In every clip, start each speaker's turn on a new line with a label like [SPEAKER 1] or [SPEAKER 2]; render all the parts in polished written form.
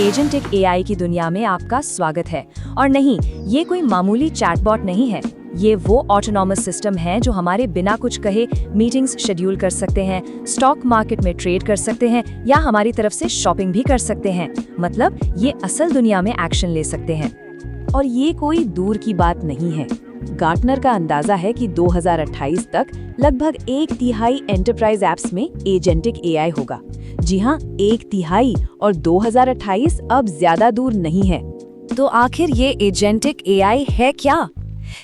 [SPEAKER 1] Agentic AI की दुनिया में आपका स्वागत है। और नहीं, ये कोई मामूली चैटबॉट नहीं है। ये वो ऑटोनॉमस सिस्टम है जो हमारे बिना कुछ कहे मीटिंग्स शेड्यूल कर सकते हैं, स्टॉक मार्केट में ट्रेड कर सकते हैं या हमारी तरफ से शॉपिंग भी कर सकते हैं। मतलब ये असल दुनिया में एक्शन ले सकते हैं। और ये कोई दूर की बात नहीं है। गार्टनर का अंदाजा है कि 2028 तक लगभग 1/3 एंटरप्राइज एप्स में एजेंटिक एआई होगा। जी हाँ, 1/3, और 2028 अब ज्यादा दूर नहीं है। तो आखिर ये एजेंटिक एआई है क्या?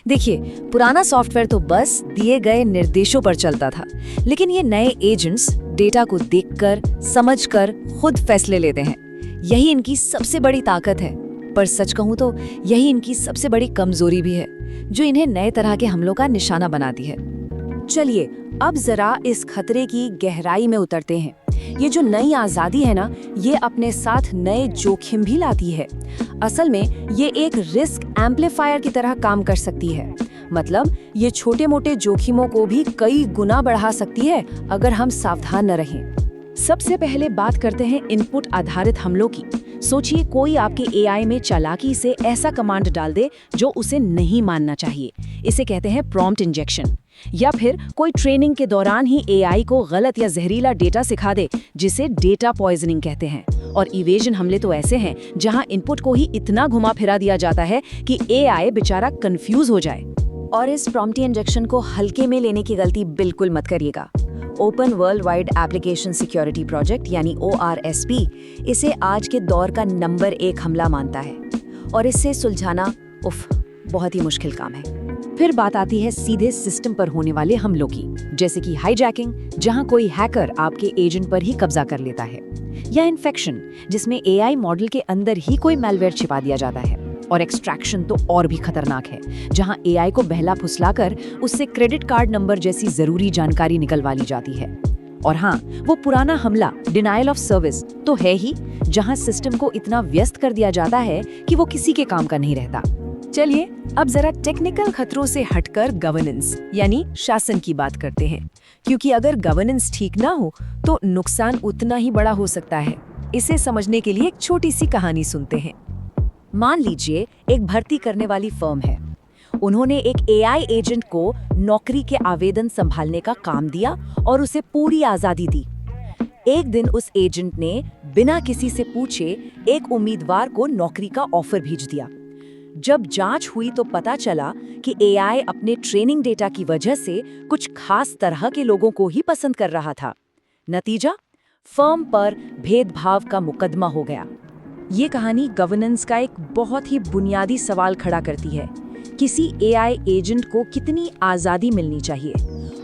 [SPEAKER 1] देखिए, पुराना सॉफ्टवेयर तो बस दिए गए निर्देशों पर चलता था, लेकिन ये नए एजेंट्स डेटा को देखकर, समझकर खुद फैसले लेते हैं। यही इनकी सबसे बड़ी ताकत है। पर सच कहूं तो यही इनकी सबसे बड़ी कमजोरी भी है, जो इन्हें नए तरह के हमलों का निशाना बनाती है। चलिए अब जरा इस खतरे की गहराई में उतरते हैं। ये जो नई आजादी है ना, ये अपने साथ नए जोखिम भी लाती है। असल में ये एक रिस्क एम्पलीफायर की तरह काम कर सकती है। मतलब ये छोटे मोटे जोखिमों को भी कई गुना बढ़ा सकती है अगर हम सावधान न रहें। सबसे पहले बात करते हैं इनपुट आधारित हमलों की। सोचिए, कोई आपके एआई में चालाकी से ऐसा कमांड डाल दे जो उसे नहीं मानना चाहिए। इसे कहते हैं प्रॉम्प्ट इंजेक्शन। या फिर कोई ट्रेनिंग के दौरान ही एआई को गलत या जहरीला डेटा सिखा दे, जिसे डेटा पॉइजनिंग कहते हैं। और इवेजन हमले तो ऐसे हैं जहां इनपुट को ही इतना घुमा फिरा दिया जाता है कि एआई बेचारा कंफ्यूज हो जाए। और इस प्रॉम्प्ट इंजेक्शन को हल्के में लेने की गलती बिल्कुल मत करिएगा। Open world wide application security project यानी ORSP इसे आज के दौर का नंबर 1 हमला मानता है, और इससे सुलझाना बहुत ही मुश्किल काम है। फिर बात आती है सीधे सिस्टम पर होने वाले हमलों की, जैसे कि हाईजैकिंग, जहां कोई हैकर आपके एजेंट पर ही कब्जा कर लेता है, या इन्फेक्शन, जिसमें एआई मॉडल के अंदर ही कोई मैलवेयर छिपा दिया जाता है। और एक्सट्रैक्शन तो और भी खतरनाक है, जहां एआई को बहला फुसलाकर उससे क्रेडिट कार्ड नंबर जैसी जरूरी जानकारी निकलवा ली जाती है। और हाँ, वो पुराना हमला डिनायल ऑफ सर्विस तो है ही, जहां सिस्टम को इतना व्यस्त कर दिया जाता है कि वो किसी के काम का नहीं रहता। चलिए अब जरा टेक्निकल खतरों से हटकर गवर्नेंस यानी शासन की बात करते हैं, क्योंकि अगर गवर्नेंस ठीक ना हो तो नुकसान उतना ही बड़ा हो सकता है। इसे समझने के लिए एक छोटी सी कहानी सुनते हैं। मान लीजिए एक भर्ती करने वाली फर्म है। उन्होंने एक एआई एजेंट को नौकरी के आवेदन संभालने का काम दिया और उसे पूरी आजादी दी। एक दिन उस एजेंट ने बिना किसी से पूछे एक उम्मीदवार को नौकरी का ऑफर भेज दिया। जब जांच हुई तो पता चला कि एआई अपने ट्रेनिंग डेटा की वजह से कुछ खास तरह के लोगों को ही पसंद कर रहा था। नतीजा, फर्म पर भेदभाव का मुकदमा हो गया। ये कहानी गवर्नेंस का एक बहुत ही बुनियादी सवाल खड़ा करती है। किसी एआई एजेंट को कितनी आज़ादी मिलनी चाहिए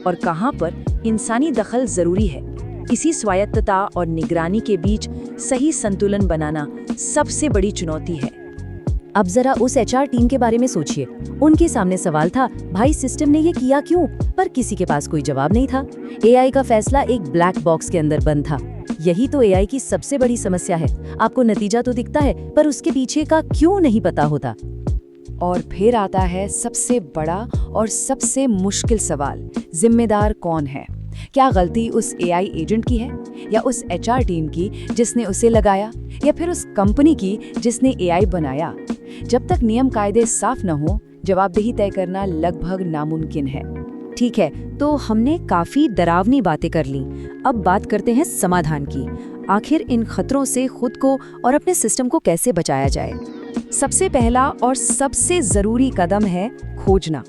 [SPEAKER 1] और कहां पर इंसानी दखल जरूरी है। इसी स्वायत्तता और निगरानी के बीच सही संतुलन बनाना सबसे बड़ी चुनौती है। अब जरा उस एचआर टीम के बारे में सोचिए। उनके सामने सवाल था, भाई सिस्टम ने ये किया क्यों? पर किसी के पास कोई जवाब नहीं था। एआई का फैसला एक ब्लैक बॉक्स के अंदर बंद था। यही तो एआई की सबसे बड़ी समस्या है। आपको नतीजा तो दिखता है, पर उसके पीछे का क्यों नहीं पता होता। और फिर आता है सबसे बड़ा और सबसे मुश्किल सवाल, जिम्मेदार कौन है? क्या गलती उस एआई एजेंट की है, या उस एचआर टीम की जिसने उसे लगाया, या फिर उस कंपनी की जिसने एआई बनाया? जब तक नियम कायदे साफ न हो, जवाबदेही तय करना लगभग नामुमकिन है। ठीक है, तो हमने काफी डरावनी बातें कर ली। अब बात करते हैं समाधान की। आखिर इन खतरों से खुद को और अपने सिस्टम को कैसे बचाया जाए? सबसे पहला और सबसे जरूरी कदम है खोजना,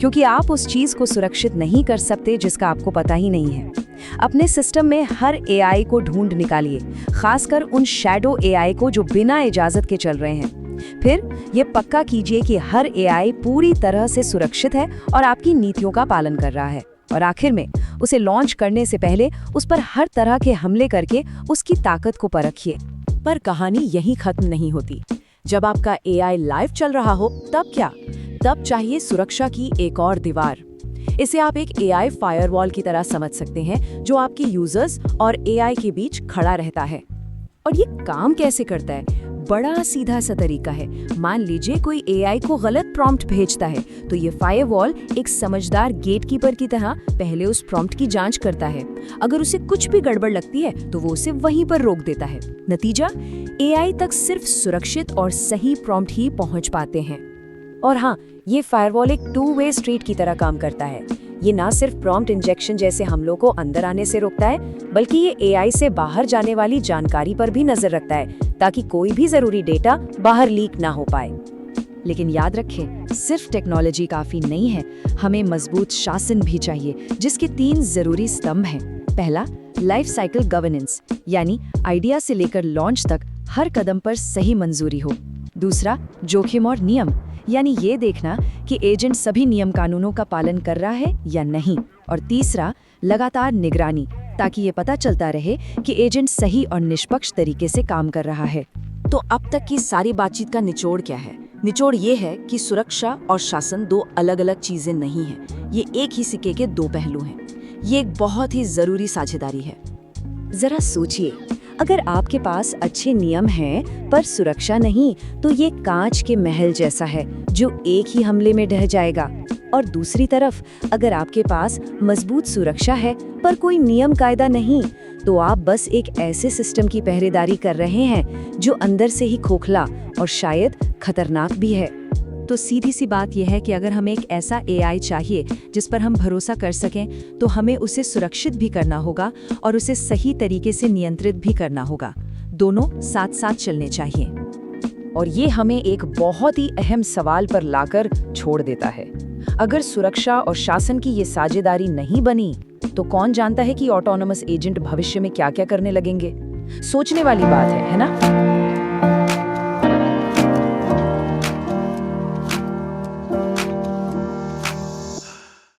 [SPEAKER 1] क्योंकि आप उस चीज को सुरक्षित नहीं कर सकते जिसका आपको पता ही नहीं है। अपने सिस्टम में हर एआई को ढूंढ निकालिए, खासकर उन शैडो एआई को जो बिना इजाजत के चल रहे हैं। फिर ये पक्का कीजिए कि हर एआई पूरी तरह से सुरक्षित है और आपकी नीतियों का पालन कर रहा है। और आखिर में उसे लॉन्च करने से पहले उस पर हर तरह के हमले करके उसकी ताकत को परखिए। पर कहानी यहीं खत्म नहीं होती। जब आपका एआई लाइव चल रहा हो तब क्या? तब चाहिए सुरक्षा की एक और दीवार। इसे आप एक एआई फायरवॉल की तरह समझ सकते हैं, जो आपके यूजर्स और एआई के बीच खड़ा रहता है। और ये काम कैसे करता है? बड़ा सीधा सा तरीका है। मान लीजिए कोई एआई को गलत प्रॉम्प्ट भेजता है, तो ये फायरवॉल एक समझदार गेटकीपर की तरह पहले उस प्रॉम्प्ट की जांच करता है। अगर उसे कुछ भी गड़बड़ लगती है तो वो उसे वहीं पर रोक देता है। नतीजा, एआई तक सिर्फ सुरक्षित और सही प्रॉम्प्ट ही पहुंच पाते हैं। और हाँ, ये फायरवॉल एक टू वे स्ट्रीट की तरह काम करता है। ये ना सिर्फ प्रॉम्प्ट इंजेक्शन जैसे हमलों को अंदर आने से रोकता है, बल्कि ये एआई से बाहर जाने वाली जानकारी पर भी नजर रखता है, ताकि कोई भी जरूरी डेटा बाहर लीक ना हो पाए। लेकिन याद रखें, सिर्फ टेक्नोलॉजी काफी नहीं है, हमें मजबूत शासन भी चाहिए, जिसके 3 जरूरी स्तंभ हैं। पहला, लाइफ साइकिल गवर्नेंस, यानी आइडिया से लेकर लॉन्च तक हर कदम पर सही मंजूरी हो। दूसरा, जोखिम और नियम, यानी ये देखना कि एजेंट सभी नियम कानूनों का पालन कर रहा है या नहीं। और तीसरा, लगातार निगरानी, ताकि ये पता चलता रहे कि एजेंट सही और निष्पक्ष तरीके से काम कर रहा है। तो अब तक की सारी बातचीत का निचोड़ क्या है? निचोड़ ये है कि सुरक्षा और शासन 2 अलग-अलग चीजें नहीं हैं। ये एक ही सिक्के के 2 पहलू हैं। ये एक बहुत ही जरूरी साझेदारी है। जरा सोचिए, अगर आपके पास अच्छे नियम हैं पर सुरक्षा नहीं, तो ये कांच के महल जैसा है जो एक ही हमले में ढह जाएगा। और दूसरी तरफ, अगर आपके पास मजबूत सुरक्षा है पर कोई नियम कायदा नहीं, तो आप बस एक ऐसे सिस्टम की पहरेदारी कर रहे हैं जो अंदर से ही खोखला और शायद खतरनाक भी है। तो सीधी सी बात यह है कि अगर हमें एक ऐसा एआई चाहिए जिस पर हम भरोसा कर सकें, तो हमें उसे सुरक्षित भी करना होगा और उसे सही तरीके से नियंत्रित भी करना होगा। दोनों साथ साथ चलने चाहिए। और ये हमें एक बहुत ही अहम सवाल पर लाकर छोड़ देता है। अगर सुरक्षा और शासन की ये साझेदारी नहीं बनी, तो कौन जानता है कि ऑटोनोमस एजेंट भविष्य में क्या-क्या करने लगेंगे। सोचने वाली बात है ना?